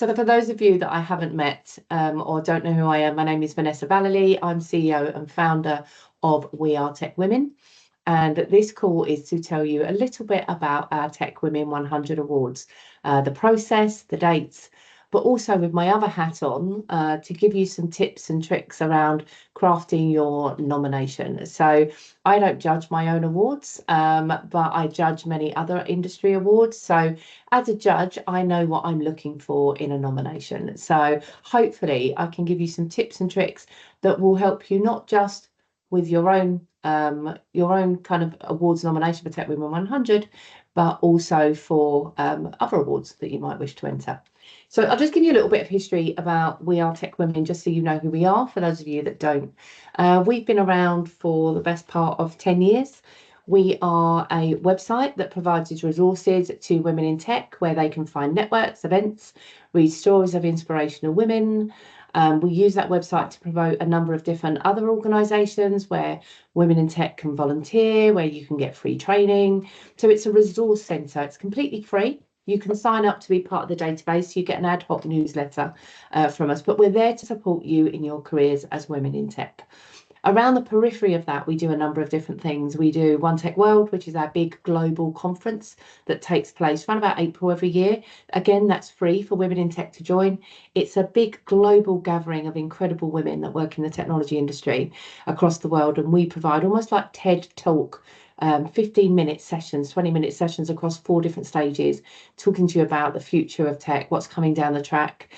So for those of you that I haven't met or don't know who I am, my name is Vanessa Vallely. I'm CEO and founder of WeAreTechWomen. And this call is to tell you a little bit about our TechWomen100 Awards, the process, the dates, but also with my other hat on to give you some tips and tricks around crafting your nomination. So I don't judge my own awards, but I judge many other industry awards. So as a judge, I know what I'm looking for in a nomination. So hopefully I can give you some tips and tricks that will help you not just with your own kind of awards nomination for TechWomen100, but also for other awards that you might wish to enter. So I'll just give you a little bit of history about WeAreTechWomen, just so you know who we are, for those of you that don't. We've been around for the best part of 10 years. We are a website that provides resources to women in tech where they can find networks, events, read stories of inspirational women. We use that website to promote a number of different other organisations where women in tech can volunteer, where you can get free training. So it's a resource centre. It's completely free. You can sign up to be part of the database. You get an ad hoc newsletter from us, but we're there to support you in your careers as women in tech. Around the periphery of that, we do a number of different things. We do One Tech World, which is our big global conference that takes place around about April every year. Again, that's free for women in tech to join. It's a big global gathering of incredible women that work in the technology industry across the world. And we provide almost like TED Talk, 15-minute sessions, 20-minute sessions across 4 different stages, talking to you about the future of tech, what's coming down the track,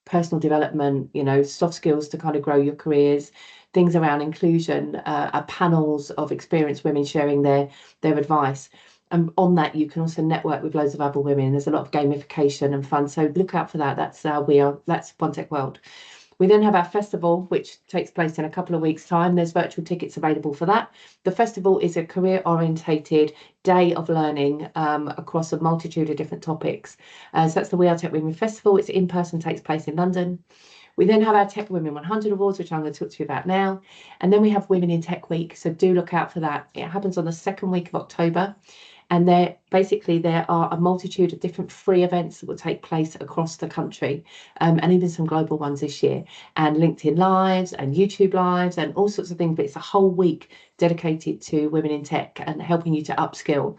personal development, soft skills to kind of grow your careers, things around inclusion, panels of experienced women sharing their advice. And on that, you can also network with loads of other women. There's a lot of gamification and fun. So look out for that. That's One Tech World. We then have our festival, which takes place in a couple of weeks' time. There's virtual tickets available for that. The festival is a career-orientated day of learning across a multitude of different topics. So that's the WeAreTechWomen Festival. It's in person, takes place in London. We then have our TechWomen100 Awards, which I'm going to talk to you about now. And then we have Women in Tech Week. So do look out for that. It happens on the 2nd week of October. And there are a multitude of different free events that will take place across the country, and even some global ones this year, and LinkedIn Lives and YouTube Lives and all sorts of things. But it's a whole week dedicated to women in tech and helping you to upskill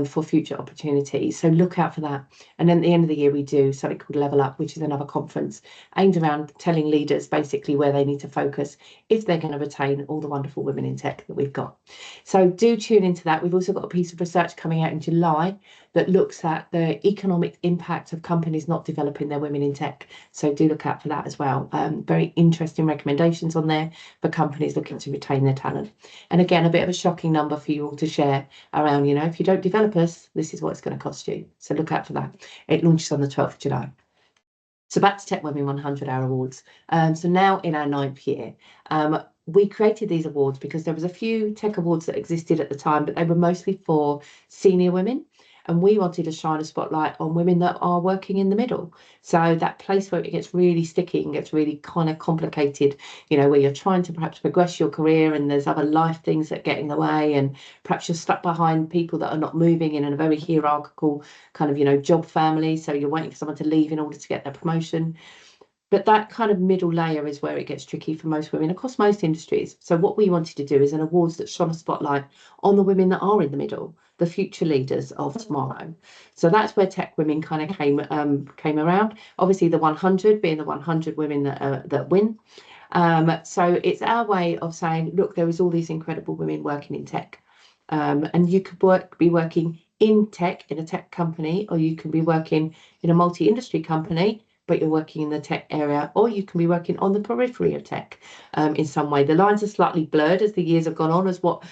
for future opportunities. So look out for that. And then at the end of the year, we do something called Level Up, which is another conference aimed around telling leaders basically where they need to focus if they're going to retain all the wonderful women in tech that we've got. So do tune into that. We've also got a piece of research coming out in July that looks at the economic impact of companies not developing their women in tech. So do look out for that as well. Very interesting recommendations on there for companies looking to retain their talent. And again, a bit of a shocking number for you all to share around, if you don't develop us, this is what it's going to cost you. So look out for that. It launches on the 12th of July. So back to TechWomen100 Awards. So now in our 9th year, we created these awards because there was a few tech awards that existed at the time, but they were mostly for senior women. And we wanted to shine a spotlight on women that are working in the middle. So that place where it gets really sticky and gets really kind of complicated, where you're trying to perhaps progress your career and there's other life things that get in the way, and perhaps you're stuck behind people that are not moving in a very hierarchical kind of, job family. So you're waiting for someone to leave in order to get their promotion. But that kind of middle layer is where it gets tricky for most women across most industries. So what we wanted to do is an awards that shone a spotlight on the women that are in the middle, the future leaders of tomorrow. So that's where TechWomen kind of came around. Obviously, the 100 being the 100 women that win. So it's our way of saying, look, there is all these incredible women working in tech, and you could be working in tech in a tech company, or you can be working in a multi-industry company, but you're working in the tech area, or you can be working on the periphery of tech in some way. The lines are slightly blurred as the years have gone on as what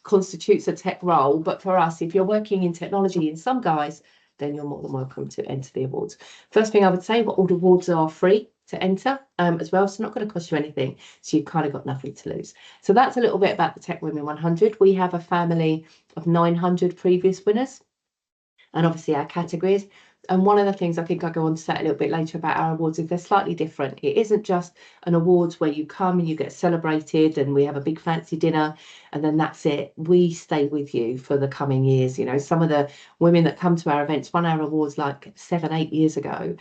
constitutes a tech role. But for us, if you're working in technology in some guise, then you're more than welcome to enter the awards. First thing I would say, all the awards are free to enter as well, so not going to cost you anything. So you've kind of got nothing to lose. So that's a little bit about the TechWomen100. We have a family of 900 previous winners, and obviously our categories. And one of the things I think I go on to say a little bit later about our awards is they're slightly different. It isn't just an awards where you come and you get celebrated and we have a big fancy dinner and then that's it. We stay with you for the coming years. You know, some of the women that come to our events won our awards like 7-8 years ago.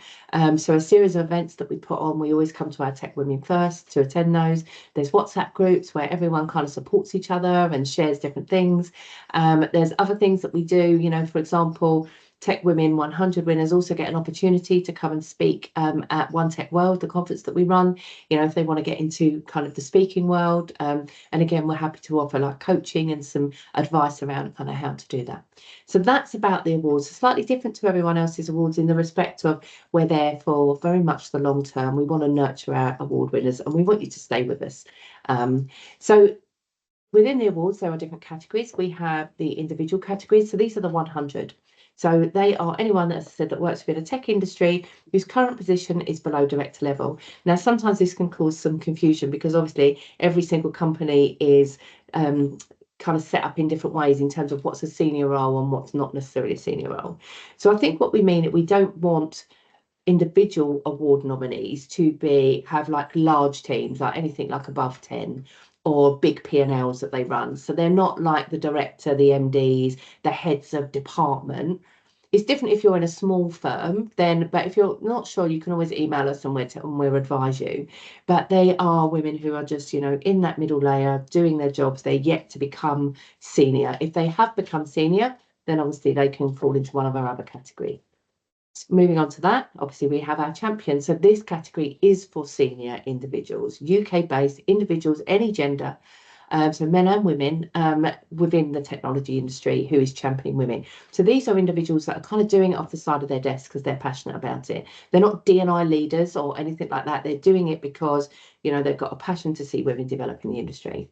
So a series of events that we put on, we always come to our Tech Women first to attend those. There's WhatsApp groups where everyone kind of supports each other and shares different things. There's other things that we do, you know, for example, TechWomen100 winners also get an opportunity to come and speak at One Tech World, the conference that we run, you know, if they want to get into kind of the speaking world. And again, we're happy to offer like coaching and some advice around kind of how to do that. So that's about the awards. It's slightly different to everyone else's awards in the respect of we're there for very much the long term. We want to nurture our award winners and we want you to stay with us. So within the awards, there are different categories. We have the individual categories. So these are the 100. So they are anyone, as I said, that works within a tech industry whose current position is below director level. Now, sometimes this can cause some confusion because obviously every single company is kind of set up in different ways in terms of what's a senior role and what's not necessarily a senior role. So I think what we mean is we don't want individual award nominees to have like large teams, like anything like above 10 or big P&Ls that they run. So they're not like the director, the MDs, the heads of department. It's different if you're in a small firm, but if you're not sure, you can always email us and we'll advise you. But they are women who are just, you know, in that middle layer doing their jobs. They're yet to become senior. If they have become senior, then obviously they can fall into one of our other categories. Moving on to that, obviously we have our champion. So this category is for senior individuals, UK-based individuals, any gender, so men and women within the technology industry who is championing women. So these are individuals that are kind of doing it off the side of their desk because they're passionate about it. They're not D&I leaders or anything like that. They're doing it because, you know, they've got a passion to see women develop in the industry.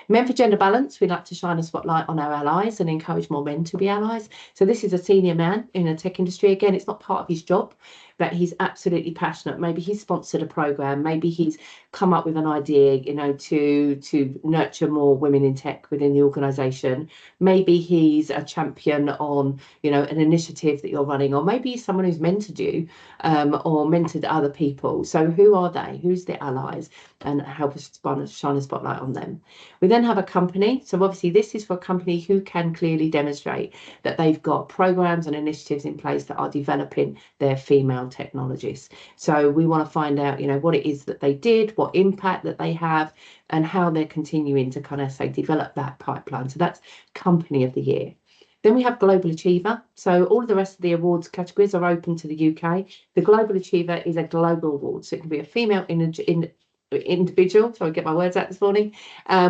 Men for Gender Balance, we like to shine a spotlight on our allies and encourage more men to be allies. So this is a senior man in the tech industry. Again, it's not part of his job, but he's absolutely passionate. Maybe he's sponsored a program. Maybe he's come up with an idea, you know, to nurture more women in tech within the organisation. Maybe he's a champion on, you know, an initiative that you're running, or maybe he's someone who's mentored you or mentored other people. So who are they? Who's the allies? And help us shine a spotlight on them. We then have a company. So obviously this is for a company who can clearly demonstrate that they've got programs and initiatives in place that are developing their female technologists. So we want to find out, you know, what it is that they did, what impact that they have, and how they're continuing to kind of say develop that pipeline. So that's Company of the Year. Then we have Global Achiever. So all of the rest of the awards categories are open to the UK. The Global Achiever is a global award. So it can be a female individual, sorry, get my words out this morning,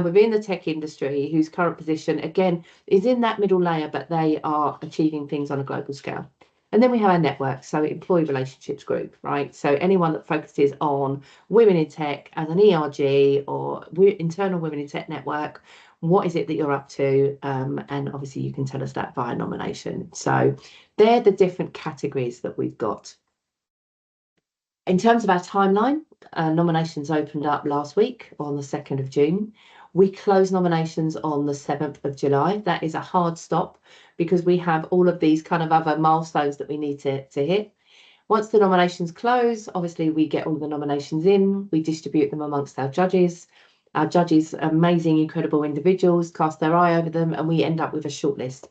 within the tech industry whose current position, again, is in that middle layer, but they are achieving things on a global scale. And then we have our network, so employee relationships group, right? So anyone that focuses on women in tech as an ERG or internal women in tech network, what is it that you're up to? And obviously you can tell us that via nomination. So they're the different categories that we've got. In terms of our timeline, nominations opened up last week on the 2nd of June. We close nominations on the 7th of July. That is a hard stop because we have all of these kind of other milestones that we need to hit. Once the nominations close, obviously we get all the nominations in, we distribute them amongst our judges. Our judges, amazing, incredible individuals, cast their eye over them, and we end up with a shortlist.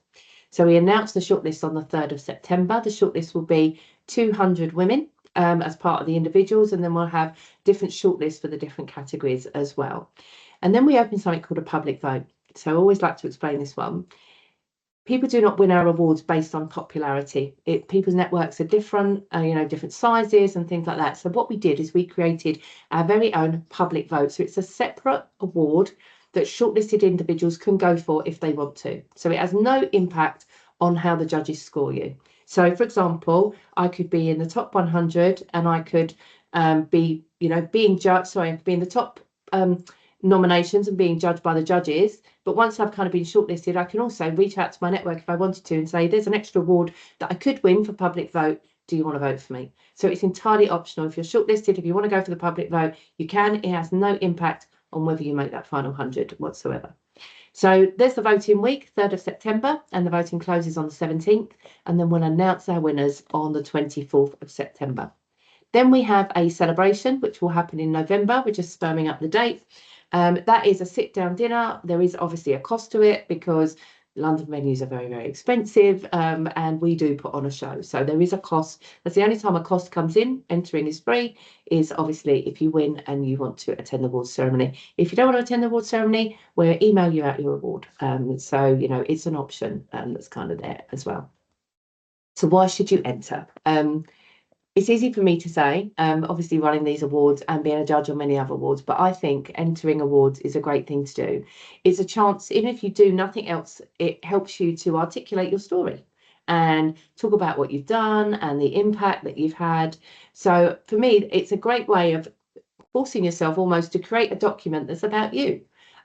So we announce the shortlist on the 3rd of September. The shortlist will be 200 women as part of the individuals, and then we'll have different shortlists for the different categories as well. And then we open something called a public vote. So I always like to explain this one. People do not win our awards based on popularity. People's networks are different, you know, different sizes and things like that. So what we did is we created our very own public vote. So it's a separate award that shortlisted individuals can go for if they want to. So it has no impact on how the judges score you. So, for example, I could be in the top 100 and I could be, you know, being judged. Sorry, I could be in the top nominations and being judged by the judges. But once I've kind of been shortlisted, I can also reach out to my network if I wanted to and say, there's an extra award that I could win for public vote. Do you want to vote for me? So it's entirely optional. If you're shortlisted, if you want to go for the public vote, you can. It has no impact on whether you make that final 100 whatsoever. So there's the voting week, 3rd of September, and the voting closes on the 17th, and then we'll announce our winners on the 24th of September. Then we have a celebration, which will happen in November. We're just firming up the date. That is a sit-down dinner. There is obviously a cost to it because London venues are very, very expensive, and we do put on a show. So there is a cost. That's the only time a cost comes in. Entering is free, is obviously if you win and you want to attend the awards ceremony. If you don't want to attend the awards ceremony, we'll email you out your award. So, you know, it's an option that's kind of there as well. So why should you enter? It's easy for me to say, obviously running these awards and being a judge on many other awards, but I think entering awards is a great thing to do. It's a chance, even if you do nothing else, it helps you to articulate your story and talk about what you've done and the impact that you've had. So for me, it's a great way of forcing yourself almost to create a document that's about you,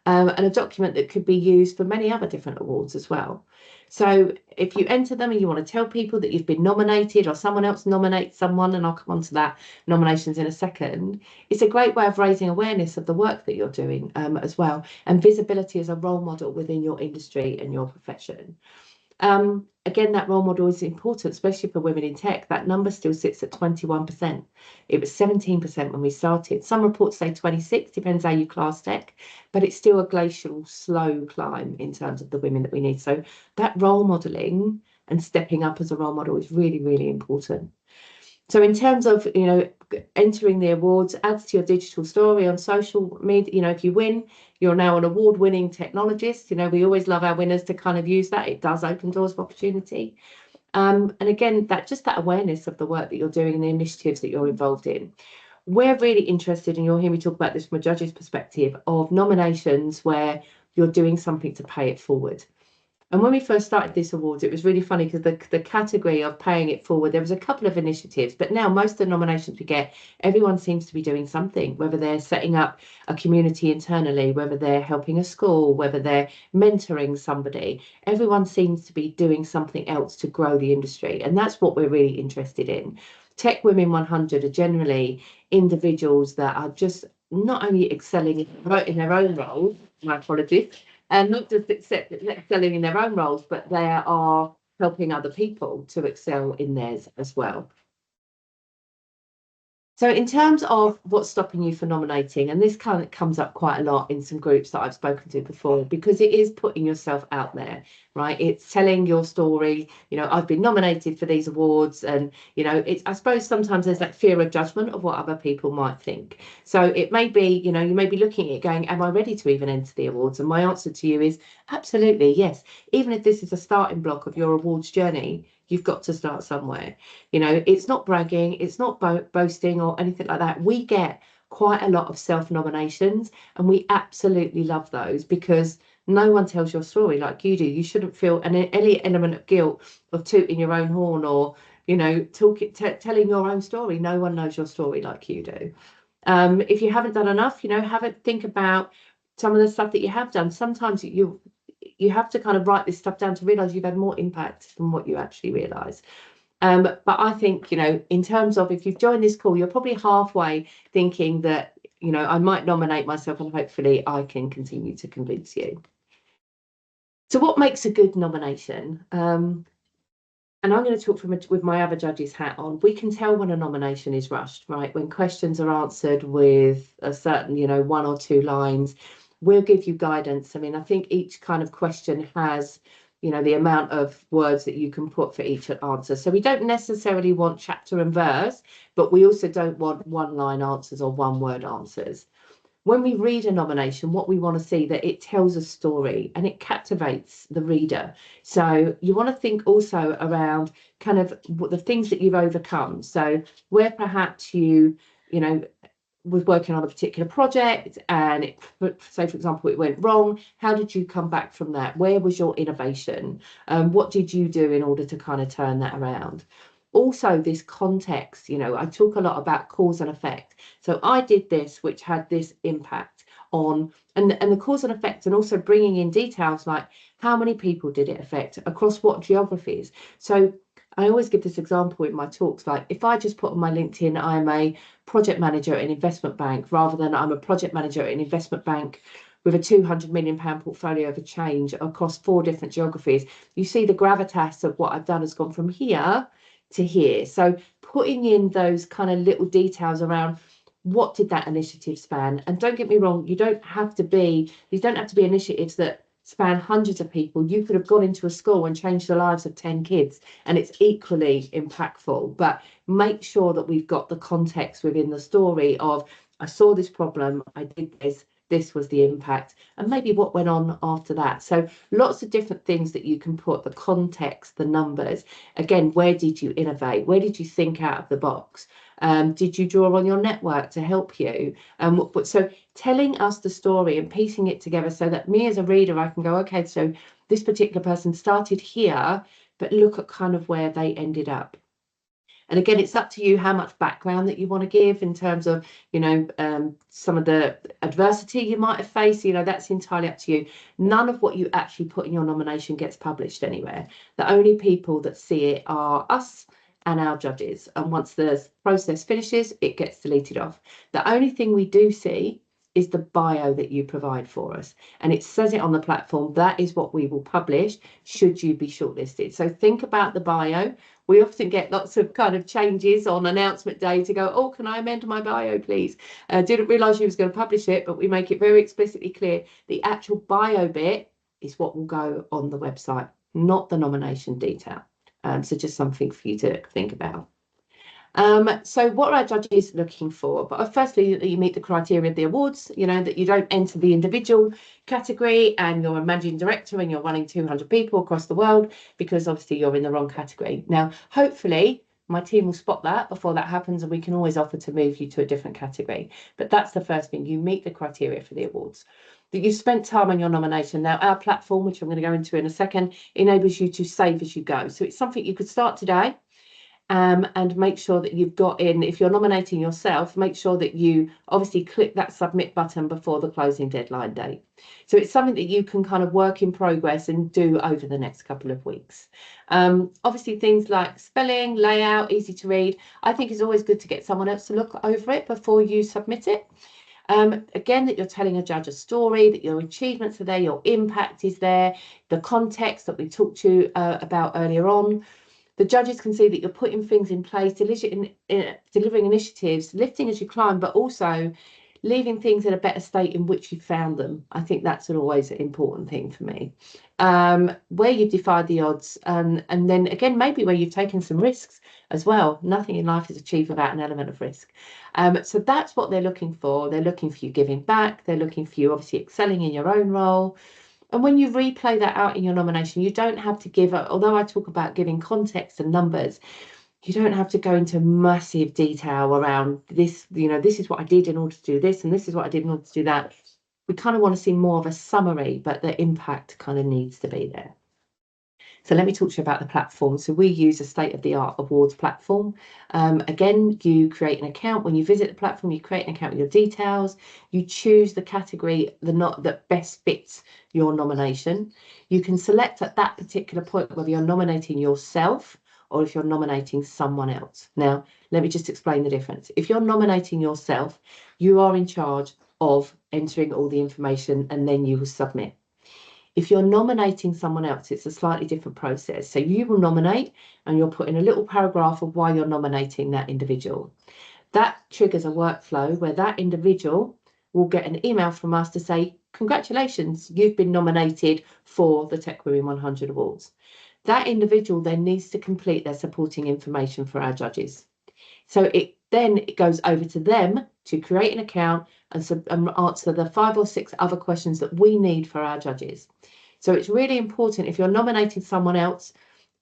and a document that could be used for many other different awards as well. So if you enter them and you want to tell people that you've been nominated or someone else nominates someone, and I'll come on to that nominations in a second, it's a great way of raising awareness of the work that you're doing as well, and visibility as a role model within your industry and your profession. Again, that role model is important, especially for women in tech. That number still sits at 21%. It was 17% when we started. Some reports say 26, depends how you class tech, but it's still a glacial, slow climb in terms of the women that we need. So that role modeling and stepping up as a role model is really, really important. So in terms of, you know, entering the awards adds to your digital story on social media. You know, if you win, you're now an award-winning technologist. You know, we always love our winners to kind of use that. It does open doors of opportunity. And again, that awareness of the work that you're doing and the initiatives that you're involved in. We're really interested, and you'll hear me talk about this from a judge's perspective, of nominations where you're doing something to pay it forward. And when we first started this awards, it was really funny because the category of paying it forward, there was a couple of initiatives, but now most of the nominations we get, everyone seems to be doing something, whether they're setting up a community internally, whether they're helping a school, whether they're mentoring somebody. Everyone seems to be doing something else to grow the industry. And that's what we're really interested in. TechWomen100 are generally individuals that are just not only excelling in their own roles, my apologies, and not just excelling in their own roles, but they are helping other people to excel in theirs as well. So in terms of what's stopping you for nominating, and this kind of comes up quite a lot in some groups that I've spoken to before, because it is putting yourself out there, right? It's telling your story. You know, I've been nominated for these awards, and, you know, I suppose sometimes there's that fear of judgment of what other people might think. So it may be, you know, you may be looking at it going, am I ready to even enter the awards? And my answer to you is absolutely yes. Even if this is a starting block of your awards journey, you've got to start somewhere. You know, it's not bragging, it's not boasting or anything like that. We get quite a lot of self-nominations, and we absolutely love those because no one tells your story like you do. You shouldn't feel any element of guilt of tooting your own horn or, you know, telling your own story. No one knows your story like you do. If you haven't done enough, you know, have a think about some of the stuff that you have done. Sometimes you have to kind of write this stuff down to realize you've had more impact than what you actually realize. But I think, you know, in terms of if you've joined this call, you're probably halfway thinking that, you know, I might nominate myself and hopefully I can continue to convince you. So what makes a good nomination? And I'm going to talk with my other judge's hat on. We can tell when a nomination is rushed, right? When questions are answered with a certain, you know, 1 or 2 lines. We'll give you guidance. I mean, I think each kind of question has, you know, the amount of words that you can put for each answer. So we don't necessarily want chapter and verse, but we also don't want 1-line answers or 1-word answers. When we read a nomination, what we want to see that it tells a story and it captivates the reader. So you want to think also around kind of the things that you've overcome. So where perhaps you know, was working on a particular project and say, for example, it went wrong. How did you come back from that? Where was your innovation? What did you do in order to kind of turn that around? Also, this context, you know, I talk a lot about cause and effect. So I did this, which had this impact on, and the cause and effect, and also bringing in details like how many people did it affect across what geographies. So I always give this example in my talks, like if I just put on my LinkedIn, I'm a project manager at an investment bank, rather than I'm a project manager at an investment bank with a £200 million portfolio of a change across 4 different geographies, you see the gravitas of what I've done has gone from here to here. So putting in those kind of little details around what did that initiative span? And don't get me wrong, these don't have to be initiatives that span hundreds of people. You could have gone into a school and changed the lives of 10 kids, and it's equally impactful. But make sure that we've got the context within the story of, I saw this problem, I did this was the impact, and maybe what went on after that. So lots of different things that you can put, the context, the numbers. Again, where did you innovate? Where did you think out of the box? Did you draw on your network to help you? So telling us the story and piecing it together so that me as a reader, I can go, okay, so this particular person started here, but look at kind of where they ended up. And again, it's up to you how much background that you want to give in terms of, some of the adversity you might have faced. That's entirely up to you. None of what you actually put in your nomination gets published anywhere. The only people that see it are us and our judges. And once the process finishes, it gets deleted off. The only thing we do see is the bio that you provide for us. And it says it on the platform. That is what we will publish should you be shortlisted. So think about the bio. We often get lots of kind of changes on announcement day to go, oh, can I amend my bio, please? Didn't realise you was going to publish it, but we make it very explicitly clear. The actual bio bit is what will go on the website, not the nomination detail. So just something for you to think about. So what are our judges looking for? But firstly, that you meet the criteria of the awards, that you don't enter the individual category and you're a managing director and you're running 200 people across the world, because obviously you're in the wrong category. Now, hopefully my team will spot that before that happens, and we can always offer to move you to a different category. But that's the first thing, you meet the criteria for the awards. That you spent time on your nomination. Now, our platform, which I'm going to go into in a second, enables you to save as you go. So it's something you could start today. And make sure that you've got in, if you're nominating yourself, make sure that you obviously click that submit button before the closing deadline date. So it's something that you can kind of work in progress and do over the next couple of weeks. Obviously things like spelling, layout, easy to read. I think it's always good to get someone else to look over it before you submit it. Again, that you're telling a judge a story, that your achievements are there, your impact is there, the context that we talked to you about earlier on. The judges can see that you're putting things in place, delivering initiatives, lifting as you climb, but also leaving things in a better state in which you found them. I think that's always an important thing for me. Where you've defied the odds, and then again, maybe where you've taken some risks as well. Nothing in life is achieved without an element of risk. So that's what they're looking for. They're looking for you giving back. They're looking for you obviously excelling in your own role. And when you replay that out in your nomination, you don't have to give, although I talk about giving context and numbers, you don't have to go into massive detail around this, this is what I did in order to do this, and this is what I did in order to do that. We kind of want to see more of a summary, but the impact kind of needs to be there. So let me talk to you about the platform. So we use a state-of-the-art awards platform. Again, you create an account. When you visit the platform, you create an account with your details. You choose the category that best fits your nomination. You can select at that particular point whether you're nominating yourself or if you're nominating someone else. Now, let me just explain the difference. If you're nominating yourself, you are in charge of entering all the information and then you will submit. If you're nominating someone else, it's a slightly different process. So you will nominate and you'll put in a little paragraph of why you're nominating that individual. That triggers a workflow where that individual will get an email from us to say, congratulations, you've been nominated for the TechWomen100 Awards. That individual then needs to complete their supporting information for our judges. So it goes over to them to create an account and answer the 5 or 6 other questions that we need for our judges. So it's really important, if you're nominating someone else,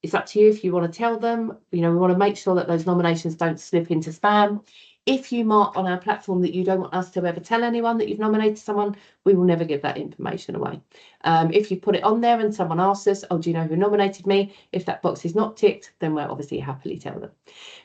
it's up to you if you want to tell them. We want to make sure that those nominations don't slip into spam. If you mark on our platform that you don't want us to ever tell anyone that you've nominated someone, we will never give that information away. If you put it on there and someone asks us, oh, do you know who nominated me? If that box is not ticked, then we'll obviously happily tell them.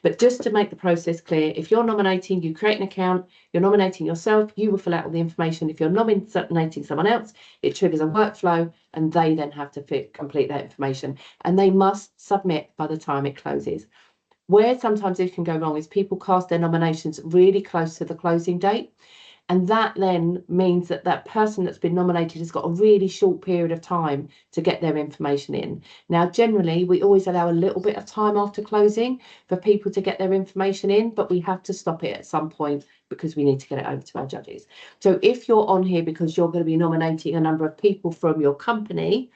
But just to make the process clear, if you're nominating, you create an account, you're nominating yourself, you will fill out all the information. If you're nominating someone else, it triggers a workflow and they then have to complete that information. And they must submit by the time it closes. Where sometimes it can go wrong is people cast their nominations really close to the closing date. And that then means that that person that's been nominated has got a really short period of time to get their information in. Now, generally, we always allow a little bit of time after closing for people to get their information in, but we have to stop it at some point because we need to get it over to our judges. So if you're on here because you're going to be nominating a number of people from your company,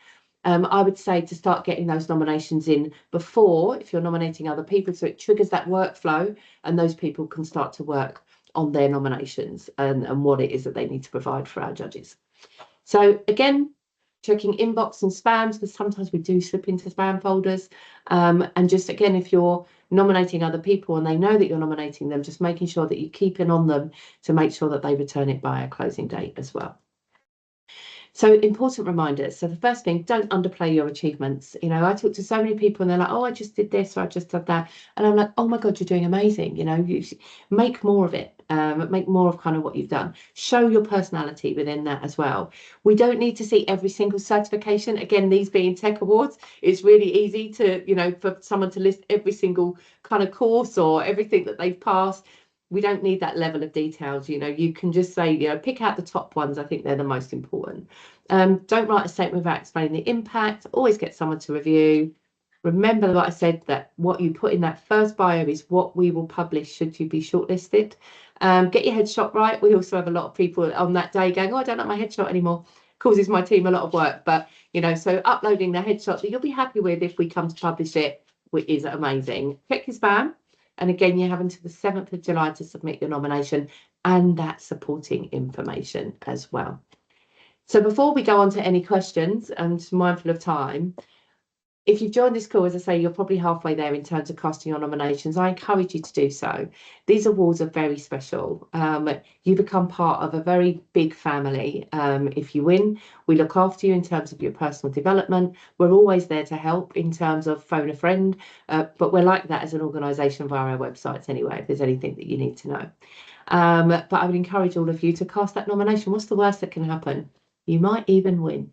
I would say to start getting those nominations in before, if you're nominating other people, so it triggers that workflow and those people can start to work on their nominations and what it is that they need to provide for our judges. So again, checking inbox and spams, because sometimes we do slip into spam folders. And just again, if you're nominating other people and they know that you're nominating them, just making sure that you keep in on them to make sure that they return it by a closing date as well. So important reminders. So the first thing, don't underplay your achievements. You know, I talk to so many people and they're like, oh, I just did this or I just did that. And I'm like, oh my God, you're doing amazing. You know, you make more of it. Make more of kind of what you've done. Show your personality within that as well. We don't need to see every single certification. Again, these being tech awards, it's really easy to, you know, for someone to list every single kind of course or everything that they've passed. We don't need that level of details. You know, you can just say, you know, pick out the top ones. I think they're the most important. Don't write a statement without explaining the impact. Always get someone to review. Remember what I said, that what you put in that first bio is what we will publish should you be shortlisted. Get your headshot right. We also have a lot of people on that day going, oh, I don't like my headshot anymore. Causes my team a lot of work. But, you know, so uploading the headshot that you'll be happy with if we come to publish it, which is amazing. Check your spam. And again, you have until the 7th of July to submit your nomination and that supporting information as well. So before we go on to any questions, and mindful of time, if you've joined this call, as I say, you're probably halfway there in terms of casting your nominations. I encourage you to do so. These awards are very special. You become part of a very big family. If you win, we look after you in terms of your personal development. We're always there to help in terms of phone a friend, but we're like that as an organisation via our websites anyway, if there's anything that you need to know. But I would encourage all of you to cast that nomination. What's the worst that can happen? You might even win.